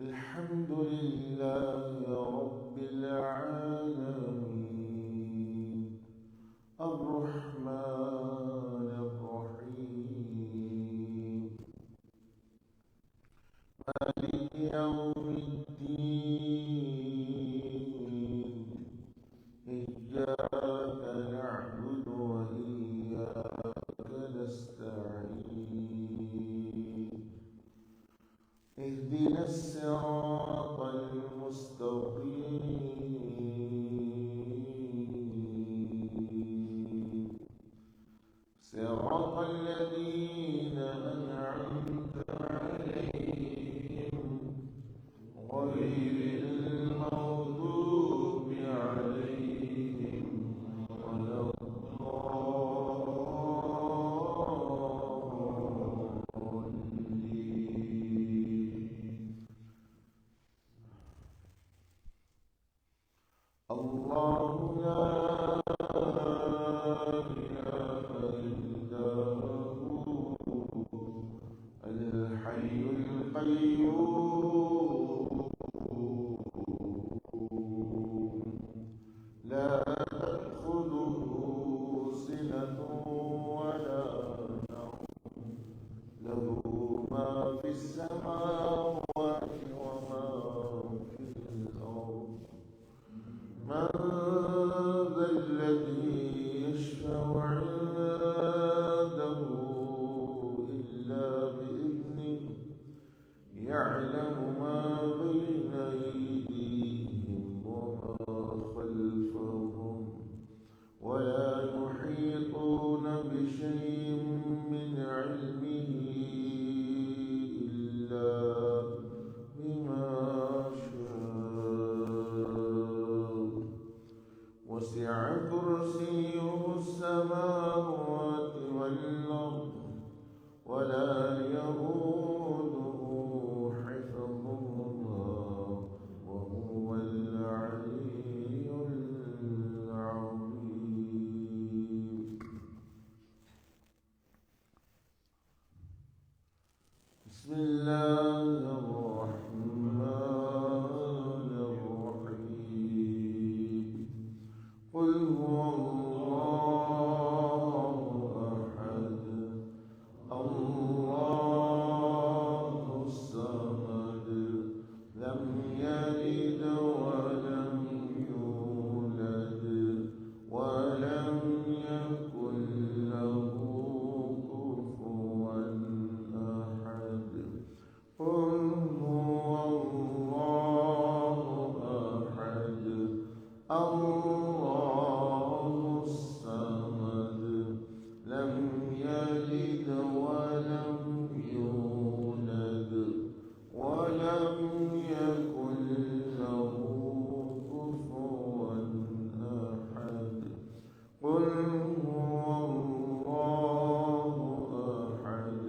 الحمد لله رب العالمين الرحمن الرحيم مالك يوم الدين إياك نعبد وإياك نستعين اهدنا الصراط المستقيم صراط الذين أنعمت عليهم غير المغضوب عليهم ولا الضالين. الله لا إله إلا هو الحي القيوم لا تأخذه سنة ولا نوم له ما في السماوات وما في الأرض من ذا الذي يشفع عنده إلا بإذنه يعلم ما بين أيديهم وما خلفهم ولا يحيطون بشيء من علمه إلا بما شاء وسع كرسيه السماوات والأرض ولا يئوده حفظهما وهو العلي العظيم. بسم الله الرحمن الرحيم قل هو الله أحد الله الصمد لم يلد ولم يولد ولم يكن له كفوا أحد قل هو الله أحد الله الصمد لم يلد ولم يولد ولم يكن له كفوا أحد قل هو الله أحد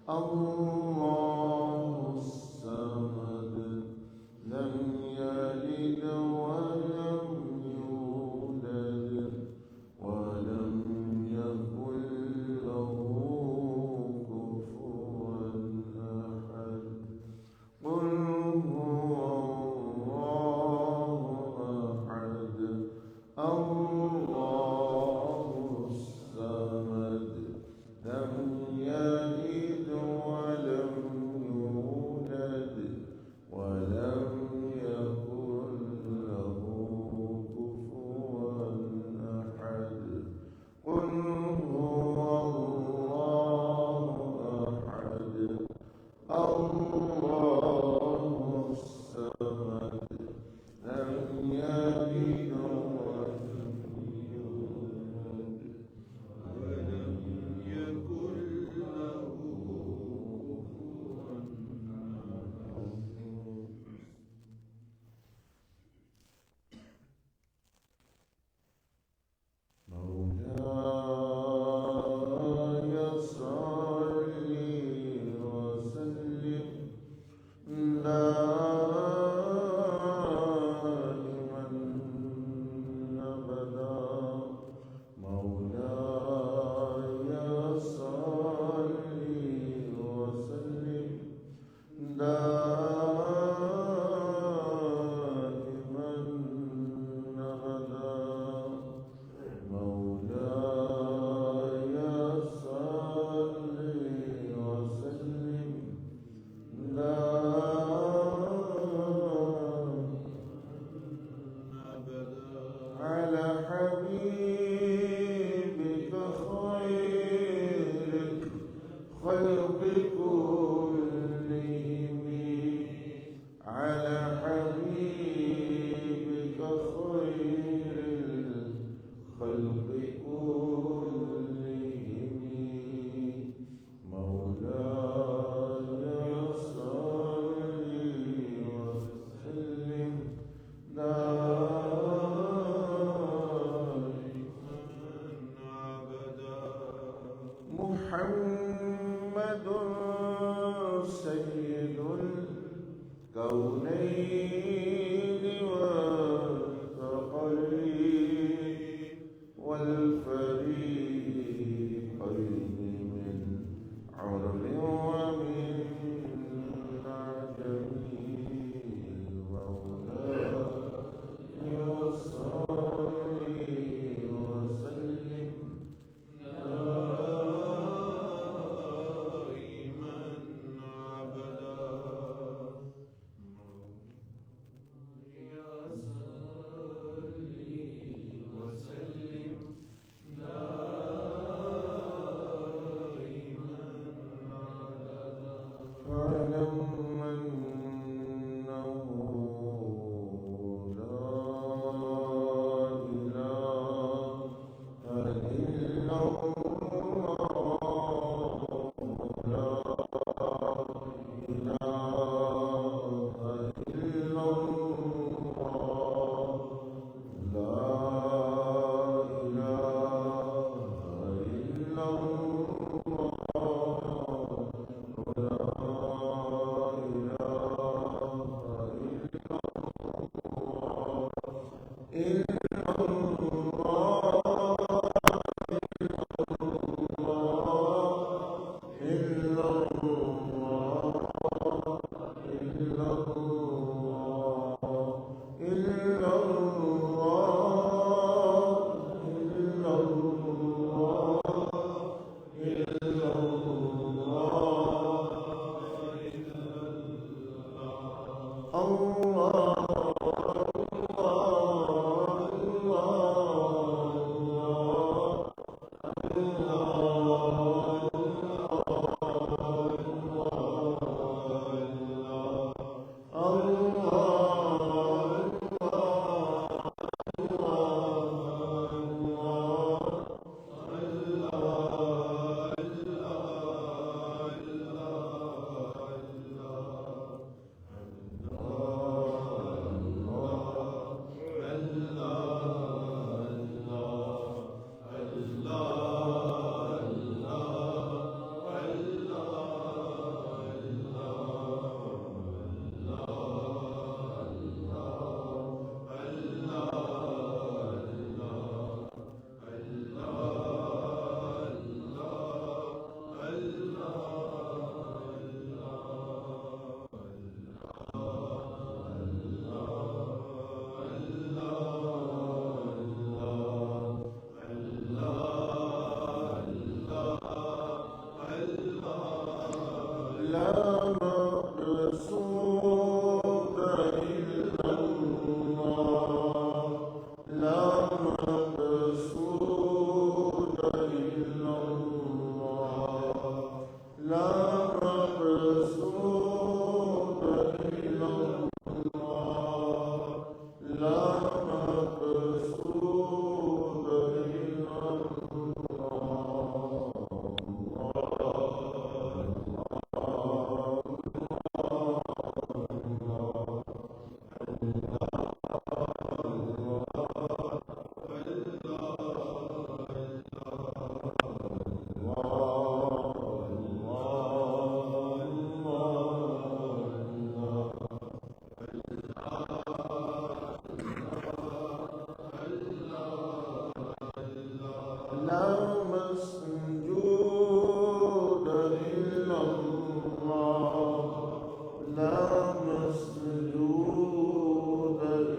الله الصمد لم يلد ولم يولد ولم يكن له كفوا أحد قل هو الله أحد الله الصمد لم يلد ولم يولد ولم يكن له كفوا أحد قل هو الله أحد الله الصمد لم يلد ولم يولد ولم يكن له كفوا أحد. مولاي صل وسلم دائما أبدا مولاي صل وسلم دائما الكونين والثقلين والفريقين من عرب ومن عجم وهداه وصلي وسلم دائما أبدا فاعلم أنه لا إله إلا الله لا إله إلا الله لا إله إلا لا مقصود إلا الله لا مقصود إلا الله لا مقصود إلا الله لا مقصود إلا لا مسجود إلا الله لا مسجود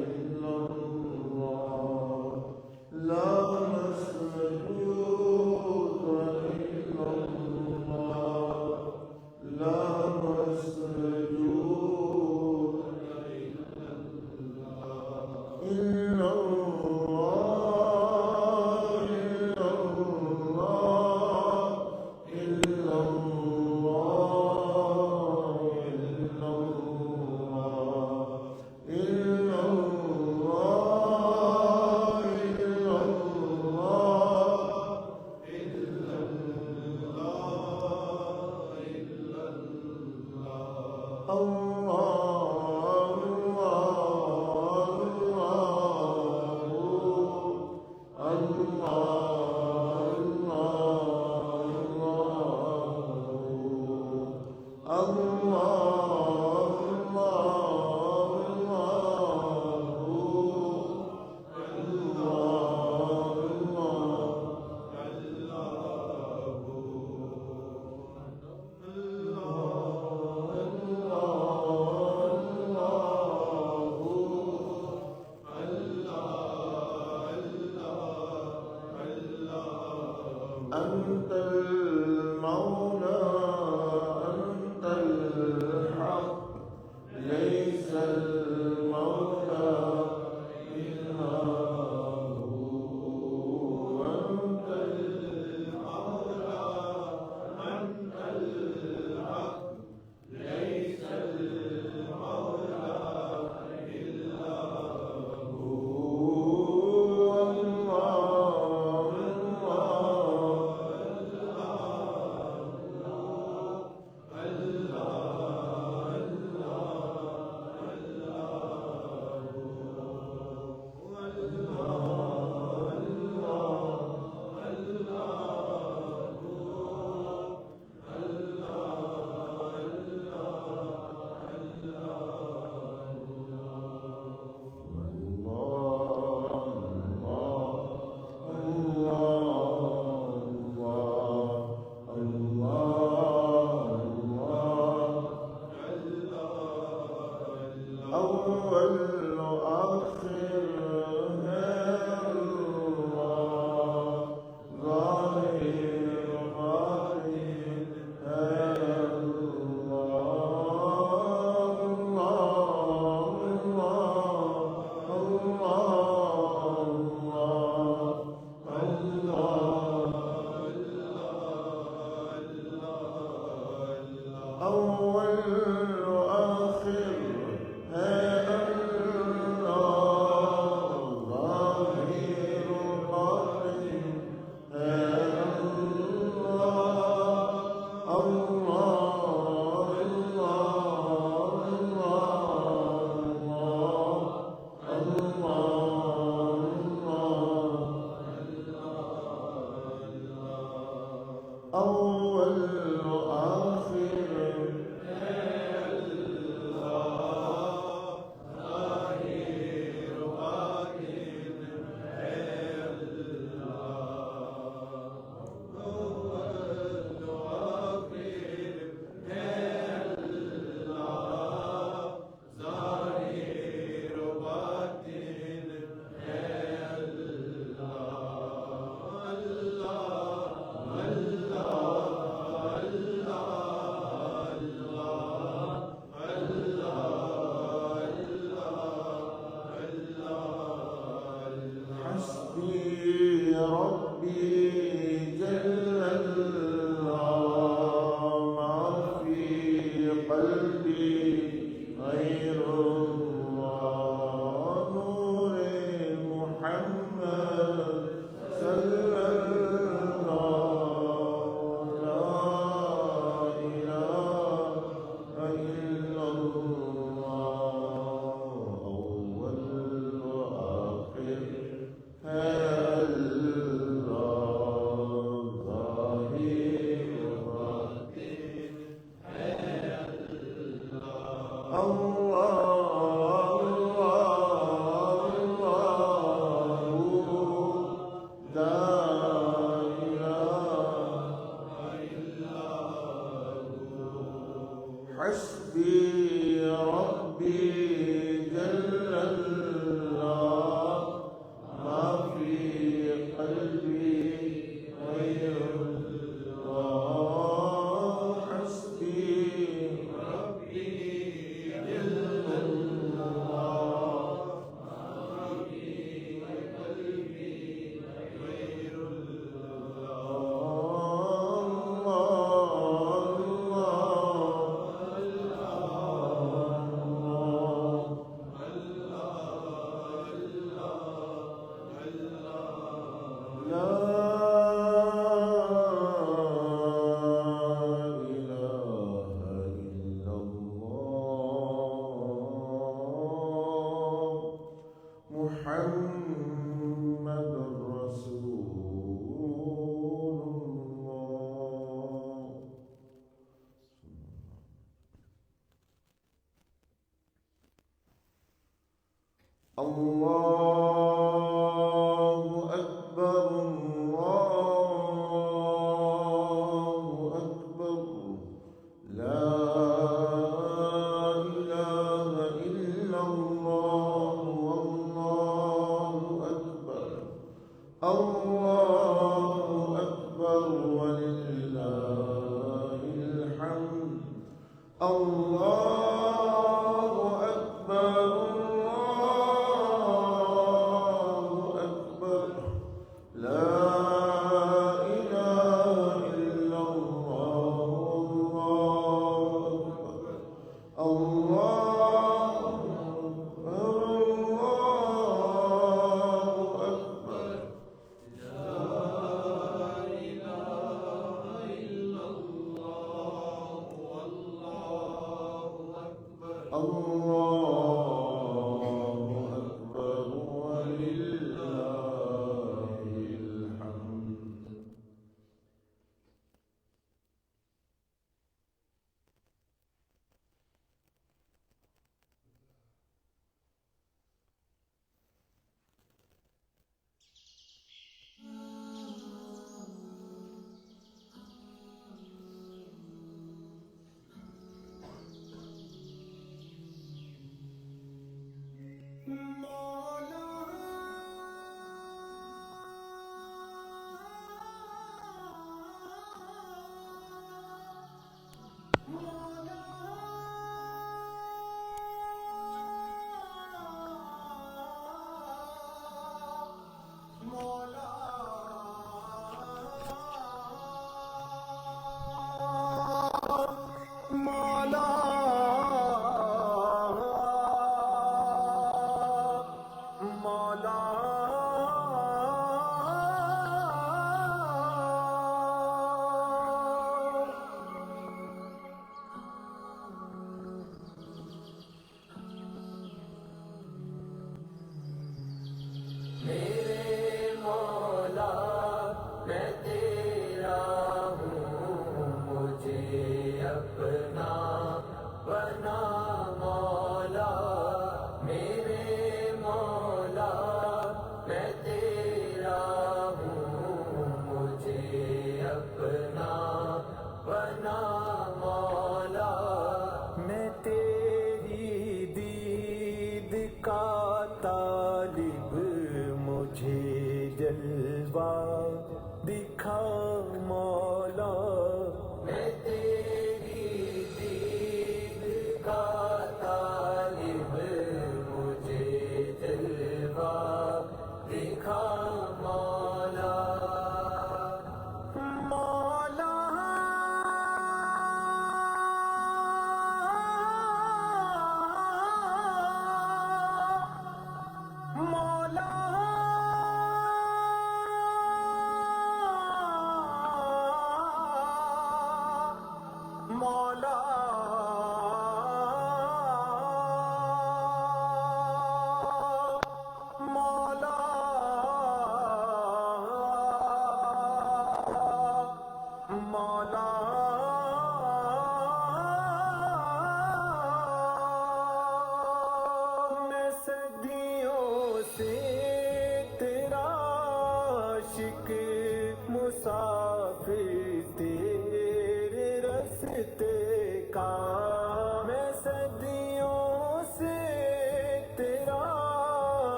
إلا الله لا مسجود إلا الله لا مسجود إلا الله إلا الله إلا الله إلا الله أول وآخر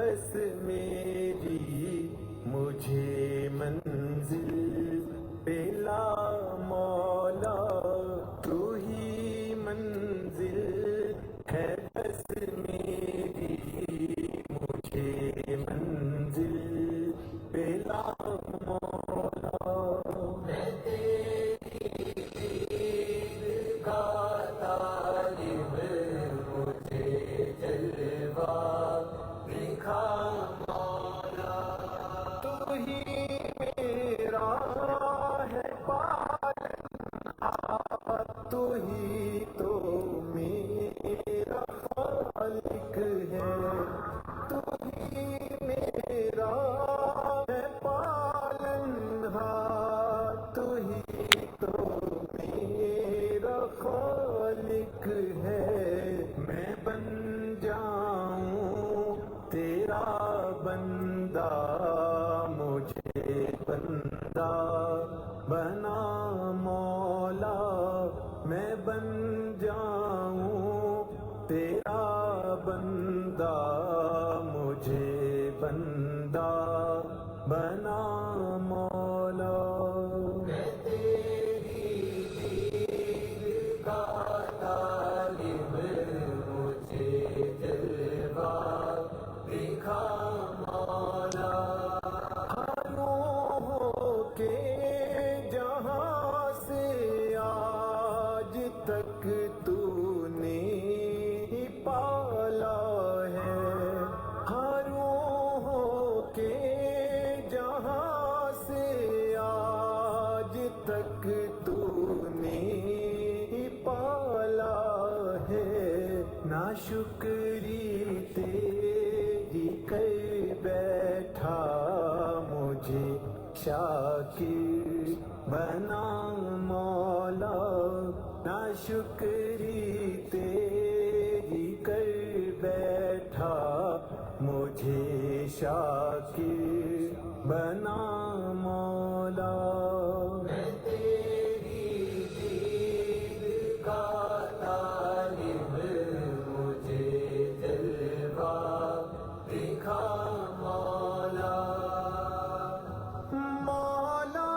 بس میری مجھے منزل پلا مولا، تو ہی منزل ہے بس میری مجھے منزل پلا مولا۔ میں تیری دید کا طالب، مجھے جلوہ دکھا مولا، تو ہی میرا ہے پالنہار، تو ہی تو میرا خالق ہے، تو ہی میرا ہے پالنہار، تو ہی تو میرا خالق ہے۔ میں بن جاؤں تیرا بندہ، مجھے بندہ بنا مولا، میں بن جاؤں تیرا بندہ، مجھے بندہ بنا مولا۔ میں تیری دید کا طالب، مجھے جلوہ دکھا مولا، ہو کے جہاں سے آج تک تو نے پالا ہے، ہو کے جہاں سے آج تک تو نے پالا ہے، ناشکری تیری کر بیٹھا مجھے شاکر بنا مولا، ناشکری تیری کر بیٹھا مجھے شاکر بنا مولا۔ میں تیری دید کا طالب، مجھے جلوہ دکھا مولا، مولا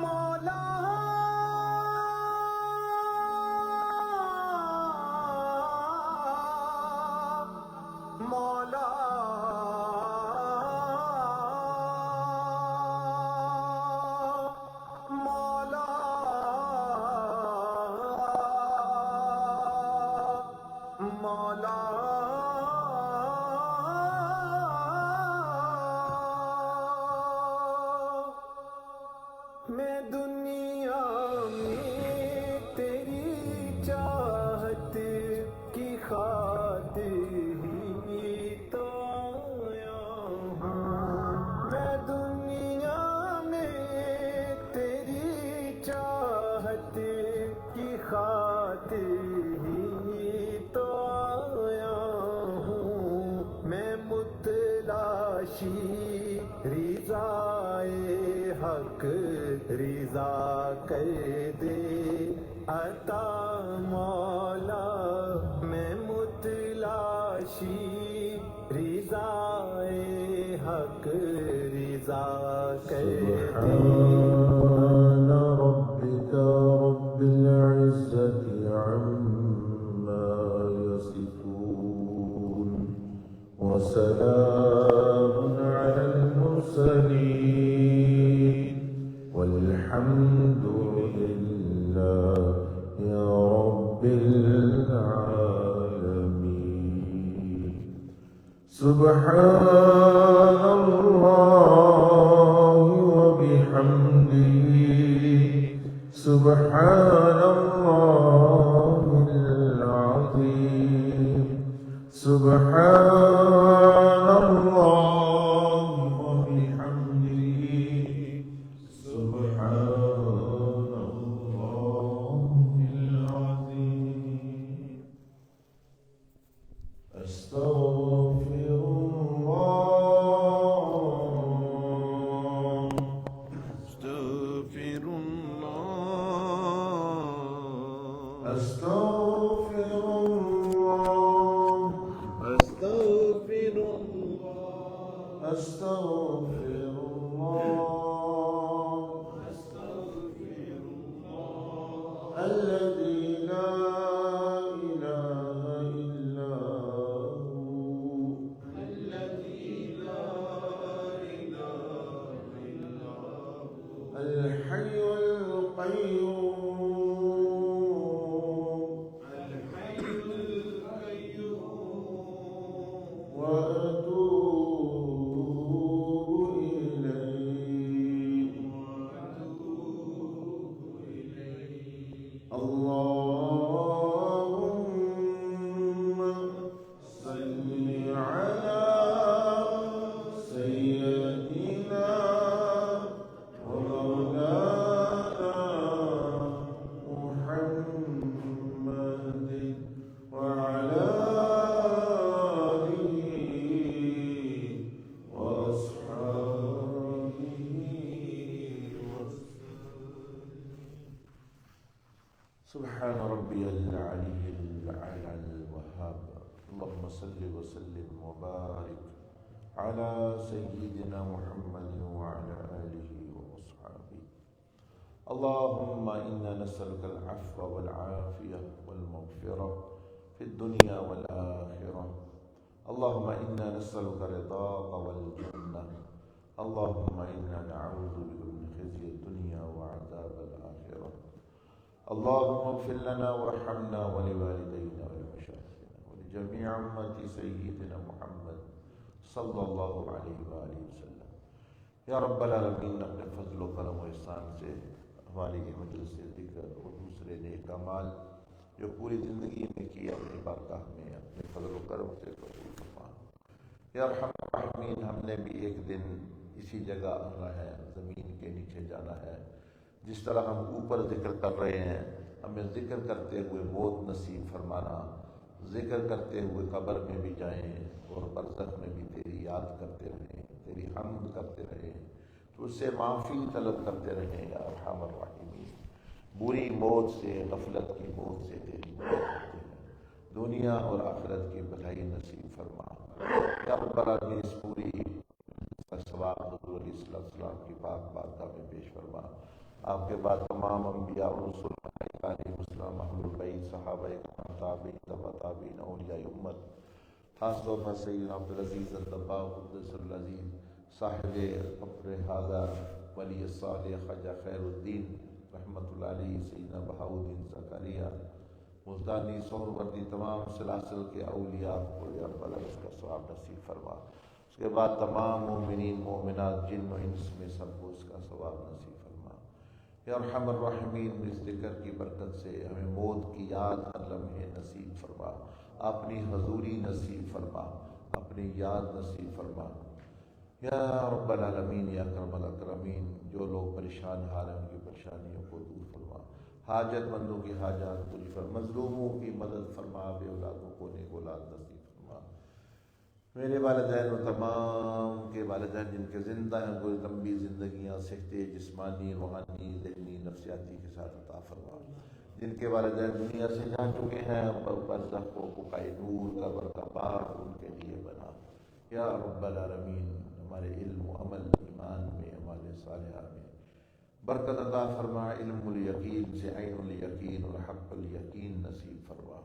مولا مولا مولا مولا، میں دنیا میں تیری چاہت کی خاطر ہی تو آیا ہوں، میں دنیا میں تیری چاہت کی خاطر ہی تو آیا ہوں، میں متلاشی رضائے حق رضا کر دے عطا مولا، میں متلاشی رضائے حق رضا کر دے۔ سبحان ربك رب العزة عما يصفون، وسلام على المرسلين، والحمد لله رب العالمين۔ سبحان الله وبحمده، سبحان الله العظيم، سبحان الله وبحمده، سبحان الله العظيم، أستغفر الله، أستغفر الله، أستغفر الله أستغفر الله أستغفر الله الذي لا إله إلا هو الحي القيوم وأتوب إليه اللهم صل على سيدنا ومولانا محمد وعلى آله وأصحابه سبحان ربي العلي الأعلى الوهاب اللهم صل وسلم وبارك على سيدنا محمد وعلى آله وأصحابه اللهم إنا نسألك العفو والعافية والمغفرة في الدنيا والآخرة اللهم إنا نسألك رضاك والجنة اللهم إنا نعوذ بك من خزي الدنيا وعذاب الآخرة اللهم اغفر لنا وارحمنا ولوالدينا ولمشايخنا ولجميع أمة سيدنا محمد صلی اللہ علیہ وآلہ وسلم۔ یا رب العالمین اپنے فضل و کرم و احسان سے ہماری یہ مجلس ذکر اور دوسرے نیک اعمال جو پوری زندگی میں کی اپنی بارگاہ میں اپنے فضل و کرم سے قبول فرما۔ یا ارحم الراحمین ہم نے بھی ایک دن اسی جگہ آنا ہے، زمین کے نیچے جانا ہے۔ جس طرح ہم اوپر ذکر کر رہے ہیں ہمیں ذکر کرتے ہوئے موت نصیب فرمانا، ذکر کرتے ہوئے قبر میں بھی جائیں اور برزخ میں بھی تیری یاد کرتے رہیں، تیری حمد کرتے رہیں، تو اس سے معافی طلب کرتے رہیں یا ارحم الراحمین۔ بری موت سے، غفلت کی موت سے تیری مدد کرتے ہیں، دنیا اور آخرت کی بھلائی نصیب فرما۔ یا رب العالمین اس پوری کا ثواب حضور علیہ السلام کی پاک بارگاہ میں پیش فرما۔ آپ کے بعد تمام انبیاء اور رسول علیہ السلام، اہل البیت، صحابہ کرام، تابعین، تبع تابعین، اولیاء امت، خاص طور پر سیدنا عبدالعزیز الدباغ قدس العزیز صاحب قبر ہذا ولی الصالح خواجہ خیر الدین رحمۃ اللہ علیہ، سیدنا بہاؤالدین زکریا ملتانی، سہروردی، تمام سلاسل کے اولیاء کو یا رب العالمین اس کا ثواب نصیب فرما۔ اس کے بعد تمام مومنین مومنات جن و انس میں سب کو اس کا ثواب نصیب فرما۔ یا ارحم الراحمین اس ذکر کی برکت سے ہمیں موت کی یاد ہر لمحے نصیب فرما، اپنی حضوری نصیب فرما، اپنی یاد نصیب فرما۔ یا رب العالمین یا اکرم الاکرمین جو لوگ پریشان حال ہیں ان کی پریشانیوں کو دور فرما، حاجت مندوں کی حاجات پوری فرما، مظلوموں کی مدد فرما، بے اولادوں کو نیک اولاد نصیب فرما۔ میرے والدین و تمام کے والدین جن کے زندہ ہیں کوئی لمبی زندگیاں صحت جسمانی، روحانی، ذہنی، نفسیاتی کے ساتھ عطا فرما۔ جن کے والدین دنیا سے جا چکے ہیں برزخ کو بقائے نور قبر کا باغ ان کے لیے بنا۔ یا رب العالمین ہمارے علم و عمل، ایمان میں، اعمال صالحہ میں برکت عطا فرما، علم الیقین سے عین الیقین اور حق الیقین نصیب فرما۔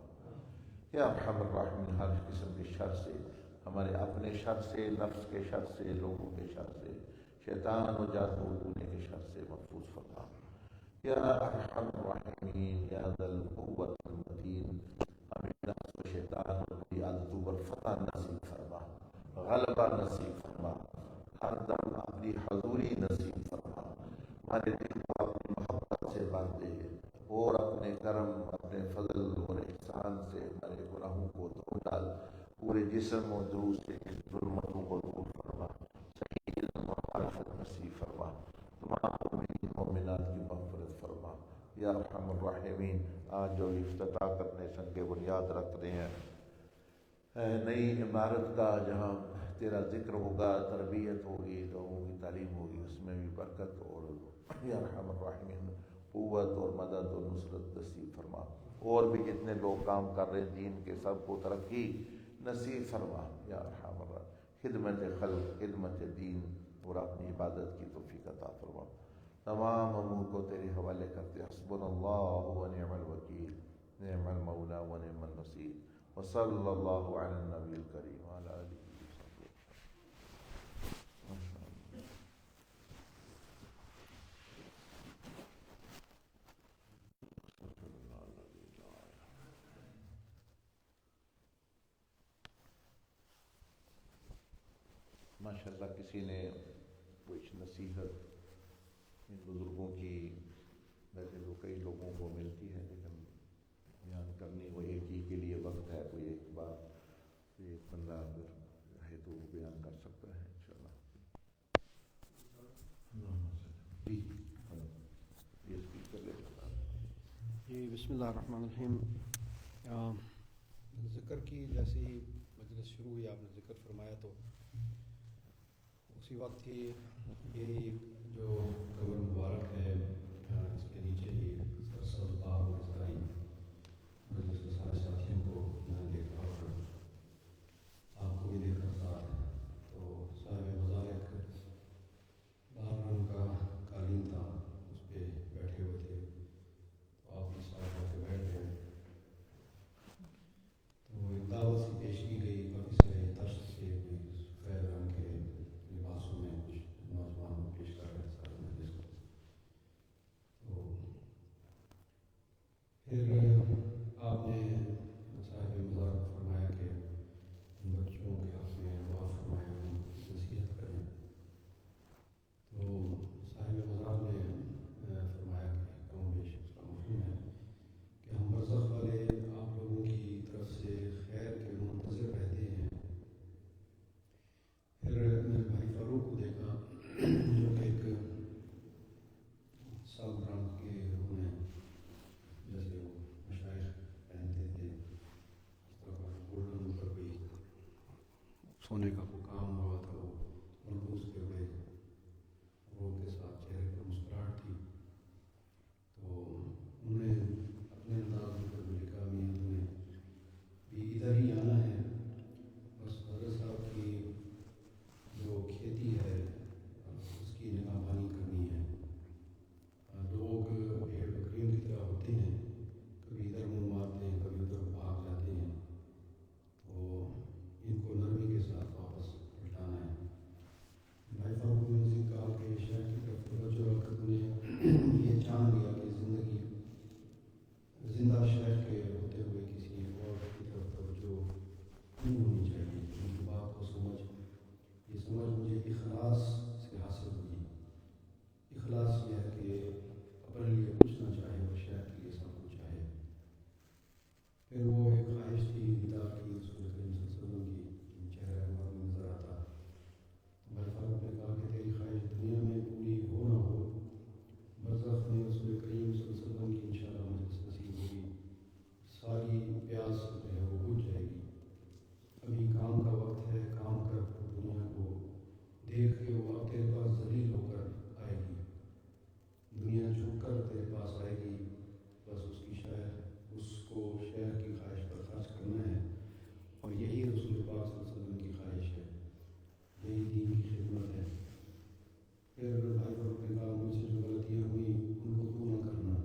یا ارحم الراحمین ہر قسم کے شر سے، ہمارے اپنے شر سے، نفس کے شر سے، لوگوں کے شر سے، شیطان و جادو ٹونے کے شر سے محفوظ فرما۔ یا ارحم الراحمین یا ذا القوة المتین ہمیں نفس و شیطان کی عادتوں پر فتح نصیب فرما، غلبہ نصیب فرما، ہر دم اپنی حضوری نصیب فرما، ہمارے دل کو اپنی محبت سے باندھے اور اپنے کرم، اپنے فضل اور احسان سے ہمارے گناہوں کو دھو ڈال، پورے جسم و روح سے ظلمتوں کو دور فرما، صحیح علم اور معرفت نصیب فرما، تمام مومنین مومنات کی مغفرت فرما۔ یا ارحم الراحمین آج جو افتتاح کرنے سنگ بنیاد رکھ رہے ہیں نئی عمارت کا، جہاں تیرا ذکر ہوگا، تربیت ہوگی، لوگوں کی تعلیم ہوگی، اس میں بھی برکت اور یا ارحم الراحمین قوت اور مدد اور نصرت نصیب فرما، اور بھی جتنے لوگ کام کر رہے ہیں دین کے سب کو ترقی نصیب فرما یا ارحم الراحمین، خدمت خلق، خدمت دین اور اپنی عبادت کی توفیق عطا فرما۔ تمام امور کو تیرے حوالے کرتے، حسبنا اللہ و نعم الوکیل، نعم المولا و نعم النصیر، وصلی اللہ علی النبی الکریم وعلی آلہ وصحبہ۔ ماشاء اللہ کسی نے کچھ نصیحت ان بزرگوں کی، ویسے تو کئی لوگوں کو ملتی ہے لیکن بیان کرنی وہ ایک ہی کے لیے وقت ہے، کوئی ایک بات تو ایک بندہ اگر ہے تو وہ بیان کر سکتا ہے انشاءاللہ۔ جی یہ اسپیکر لے لیتا جی بسم اللہ الرحمن الرحیم۔ ذکر کی جیسے ہی مجلس شروع ہوئی آپ نے ذکر فرمایا تو اسی وقت ہی یہی جو قبر مبارک ہے اس کے نیچے ہی سرسبز باغ نظر آئی، مجلس کے سارے ساتھیوں کو میں نے دیکھا اور آپ کو بھی دیکھا ساتھ، تو صاحب مزار ایک لال رنگ کا قالین تھا، اس پہ بیٹھے ہوئے تھے، تو آپ بھی ساتھ آ کے بیٹھ گئے، تو ایک دعوت سی پیش کی گئی، کافی سارے دشت سے سفید رنگ کے لباسوں میں کچھ نوجوان کو پیش کر رہے سارے مجلس کو، تو پھر آپ نے صاحب مزار کو فرمایا کہ ان بچوں کے حق میں دعا فرمائیں، ان کی نصیحت کریں، تو صاحب مزار نے فرمایا کہ کم بیش اس کا مفہوم ہے کہ ہم برزخ والے آپ لوگوں کی طرف سے خیر کے منتظر رہتے ہیں۔ پھر میں نے بھائی فاروق کو دیکھا جو کہ ایک سب رنگ کے انہوں نے جیسے وہ مشائخ پہنتے تھے اس طرح کا گولڈن پر کوئی سونے کا وہ کام ہوا تھا، وہ ملبوس پہ ہوئے روح کے ساتھ چہرے پر مسکراہٹ تھی، تو انہوں نے اپنے انداز میں پھر لکھا بھی تمہیں بھی ادھر ہی آنا ہے، بس حضرت صاحب کی جو کھیتی ہے اس کی نگہبانی کرنی ہے، لوگ بھیڑ بکریوں کی طرح ہوتے ہیں، کبھی ادھر منہ مارتے ہیں کبھی ادھر بھاگ جاتے ہیں، تو ان کو نرمی کے ساتھ واپس لٹانا ہے۔ بھائی فاروق نے مزید کہا کہ شہر کی طرف توجہ رکھ کر انہیں یہ جان لیا کہ زندگی زندہ شہر کے ہوتے ہوئے کسی اور کی طرف توجہ نہیں ہونی چاہیے، ان کی بات کو یہ سمجھ مجھے اخلاص سے حاصل ہوئی۔ اخلاص یہ ہے کہ اپنے لیے کچھ نہ چاہے اور شہر کے لیے سب کچھ چاہے۔ پھر وہ ایک خواہش تھی دیدار کی رسول کریم صلی اللہ علیہ وسلم کی، چہرہ انور میں نظر آتا، بھائی فاروق نے کہا کہ تیری خواہش دنیا میں پوری ہو نہ ہو، برزخ میں رسول کریم صلی اللہ علیہ وسلم کی انشاءاللہ مجلس نصیب ہوگی، ساری پیاس جو ہے وہ بجھ جائے گی۔ ابھی کام کا وقت ہے، کام کر دنیا کو دیکھ کے وہ اب تیرے پاس ذلیل ہو کر آئے گی، دنیا جھک کر تیرے پاس آئے گی، بس اس کو شہر کی خواہش پر خرچ کرنا ہے، اور یہی رسول پاک صلی اللہ علیہ وسلم کی خواہش ہے، یہی دین کی خدمت ہے۔ پھر بھائی فاروق نے کہا مجھ سے جو غلطیاں ہوئی ان کو تو نہ کرنا۔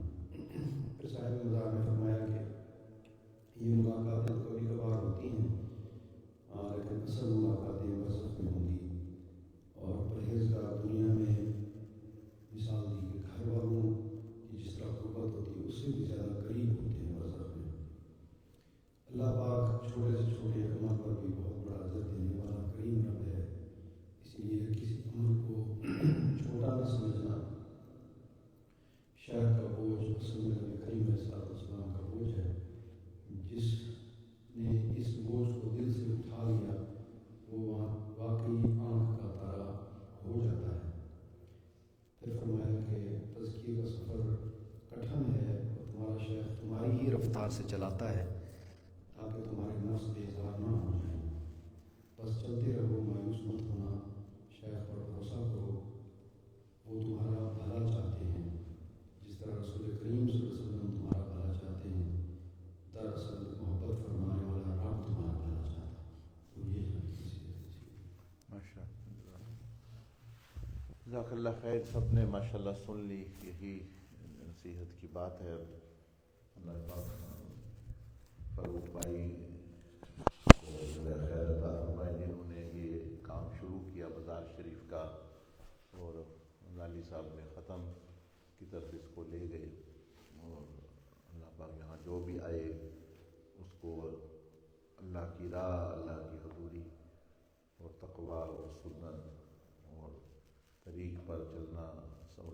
پھر صاحب مزار نے فرمایا کہ یہ ملاقاتیں تو کبھی کبھار ہوتی ہیں، لیکن اصل ملاقاتیں برزخ میں ہوں گی، اور پرہیزگار دنیا میں مثال دی کہ گھر والوں کی جس طرح قربت ہوتی ہے اس سے بھی زیادہ قریب ہوتے ہیں برزخ میں۔ اللہ پاک چھوٹے سے چھوٹے عمل پر بھی بہت بڑا اجر دینے والا کریم رب ہے، اس لیے کسی عمل کو چھوٹا نہ سمجھنا۔ شہر کا بوجھ اصل میں نبی کریم علیہ السلام کا بوجھ ہے، جس نے اس بوجھ کو دل سے اٹھا لیا وہ واقعی آنکھ کا تارا ہو جاتا ہے۔ پھر فرمایا کہ تزکیے کا سفر کٹھن ہے اور تمہارا شیخ تمہاری ہی رفتار سے چلاتا ہے تاکہ تمہارے نفس بیزار نہ ہو جائیں، بس چلتے رہو، مایوس مت ہونا، شیخ پر بھروسہ کرو، وہ تمہارا بھلا چاہتے ہیں، جس طرح رسول جزاک اللہ خیر. سب نے ماشاءاللہ سن لی. یہی نصیحت کی بات ہے. اللہ پاک فاروق بھائی کو خیر عطا فرمائے جنہوں نے یہ کام شروع کیا بازار شریف کا, اور لالی صاحب نے ختم کی طرف اس کو لے گئے. اور اللہ پاک یہاں جو بھی آئے اس کو اللہ کی راہ, اللہ کی حضوری اور تقویٰ اور سنت اور طریق پر چلنا اور